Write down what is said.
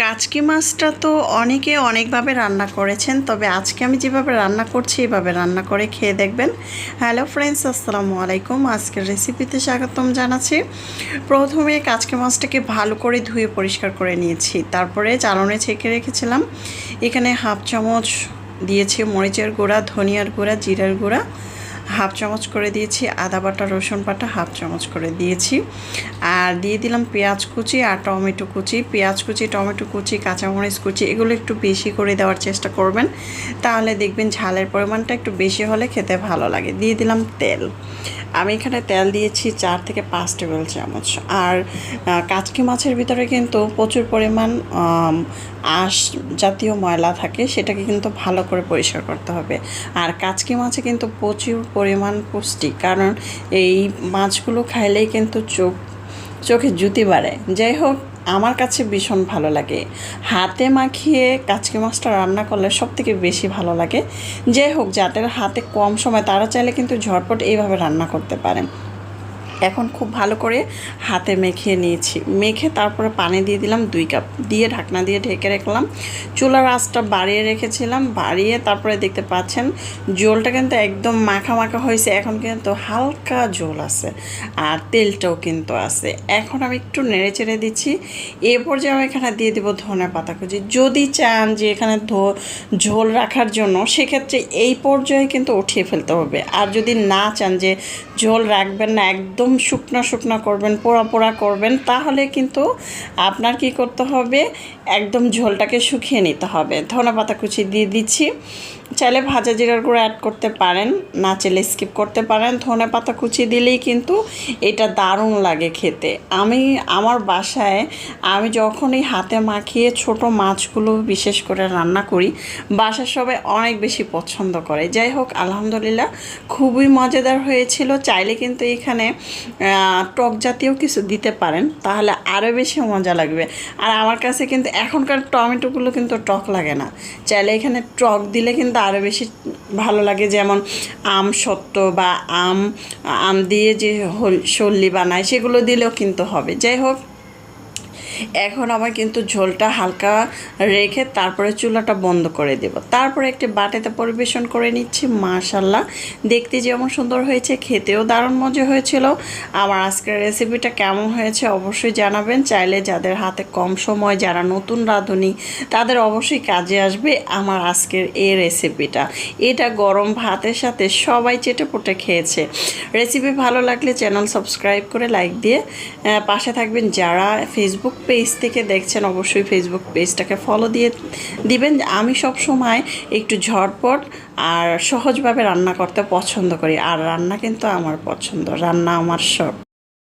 কাচকি মাছটা তো অনেকে অনেকভাবে রান্না করেছেন, তবে আজকে আমি যেভাবে রান্না করছি এভাবে রান্না করে খেয়ে দেখবেন। হ্যালো ফ্রেন্ডস, আসসালামু আলাইকুম। আজকের রেসিপিতে স্বাগতম জানাচ্ছি। প্রথমে কাচকি মাছটাকে ভালো করে ধুয়ে পরিষ্কার করে নিয়েছি, তারপরে চালনে ছেঁকে রেখেছিলাম। এখানে হাফ চামচ দিয়েছি মরিচের গুঁড়া, ধনিয়ার গুঁড়া, জিরার গুঁড়া হাফ চামচ করে দিয়েছি, আদা বাটা রসুন বাটা হাফ চামচ করে দিয়েছি, আর দিয়ে দিলাম পেঁয়াজ কুচি আর টমেটো কুচি। পেঁয়াজ কুচি, টমেটো কুচি, কাঁচামরিচ কুচি এগুলো একটু বেশি করে দেওয়ার চেষ্টা করবেন, তাহলে দেখবেন ঝালের পরিমাণটা একটু বেশি হলে খেতে ভালো লাগে। দিয়ে দিলাম তেল। আমি এখানে তেল দিয়েছি 4 থেকে 5 টেবিল চামচ। আর কাচকি মাছের ভিতরে কিন্তু প্রচুর পরিমাণ আঁশ জাতীয় ময়লা থাকে, সেটাকে কিন্তু ভালো করে পরিষ্কার করতে হবে। আর কাচকি মাছে কিন্তু প্রচুর পরিমাণ পুষ্টি, কারণ এই মাছগুলো খাইলেই কিন্তু চোখে জ্যোতি বাড়ে। যাই হোক, আমার কাছে ভীষণ ভালো লাগে। হাতে মাখিয়ে কাচকি মাছটা রান্না করলে সবথেকে বেশি ভালো লাগে। যাই হোক, যাদের হাতে কম সময় তারা চাইলে কিন্তু ঝটপট এইভাবে রান্না করতে পারেন। এখন খুব ভালো করে হাতে মেখে নিয়েছি, মেখে তারপরে পানি দিয়ে দিলাম 2 কাপ, দিয়ে ঢাকনা দিয়ে ঢেকে রাখলাম। চুলার আঁচটা বাড়িয়ে রেখেছিলাম, বাড়িয়ে তারপরে দেখতে পাচ্ছেন ঝোলটা কিন্তু একদম মাখা মাখা হয়েছে। এখন কিন্তু হালকা ঝোল আছে আর তেলটাও কিন্তু আছে। এখন আমি একটু নেড়ে চেড়ে দিচ্ছি। এরপর যে আমি এখানে দিয়ে দেবো ধনে পাতা কুচি। যদি চান যে এখানে ঝোল রাখার জন্য, সেক্ষেত্রে এই পর্যায়ে কিন্তু উঠিয়ে ফেলতে হবে। আর যদি না চান যে ঝোল রাখবেন না, একদম শুকনো শুকনো করবেন, পোড়া পোড়া করবেন, তাহলে কিন্তু আপনার কি করতে হবে, একদম ঝোলটাকে শুকিয়ে নিতে হবে। ধনেপাতা কুচি দিয়ে দিচ্ছি। চাইলে ভাজা জিরার গুঁড়ো অ্যাড করতে পারেন, না চাইলে স্কিপ করতে পারেন। ধনেপাতা কুচি দিলেই কিন্তু এটা দারুণ লাগে খেতে। আমার বাসায় আমি যখনই হাতে মাখিয়ে ছোট মাছগুলো বিশেষ করে রান্না করি, বাসার সবাই অনেক বেশি পছন্দ করে। যাই হোক, আলহামদুলিল্লাহ খুবই মজাদার হয়েছিল। চাইলে কিন্তু এখানে টক জাতীয় কিছু দিতে পারেন, তাহলে আরও বেশি মজা লাগবে। আর আমার কাছে কিন্তু এখনকার টমেটোগুলো কিন্তু টক লাগে না, চাইলে এখানে টক দিলে কিন্তু আরও বেশি ভালো লাগে। যেমন আম সত্ত্ব বা আম দিয়ে যে সল্লি বানায়, সেগুলো দিলেও কিন্তু হবে। যাই হোক, এখন আমার কিন্তু ঝোলটা হালকা রেখে তারপরে চুলাটা বন্ধ করে দেব। তারপরে একটি বাটিতে পরিবেশন করে নিচ্ছি। মাশাআল্লাহ, দেখতে যেমন সুন্দর হয়েছে, খেতেও দারুণ মজা হয়েছিল। আমার আজকের রেসিপিটা কেমন হয়েছে অবশ্যই জানাবেন। চাইলে যাদের হাতে কম সময়, যারা নতুন রাঁধুনি, তাদের অবশ্যই কাজে আসবে আমার আজকের এই রেসিপিটা। এটা গরম ভাতের সাথে সবাই চেটেপুটে খেয়েছে। রেসিপি ভালো লাগলে চ্যানেল সাবস্ক্রাইব করে লাইক দিয়ে পাশে থাকবেন। যারা ফেসবুক পেজ থেকে দেখছেন, অবশ্যই ফেসবুক পেজটাকে ফলো দিয়ে দিবেন। আমি সব সময় একটু ঝটপট আর সহজভাবে রান্না করতে পছন্দ করি, আর রান্না কিন্তু আমার পছন্দ, রান্না আমার শখ।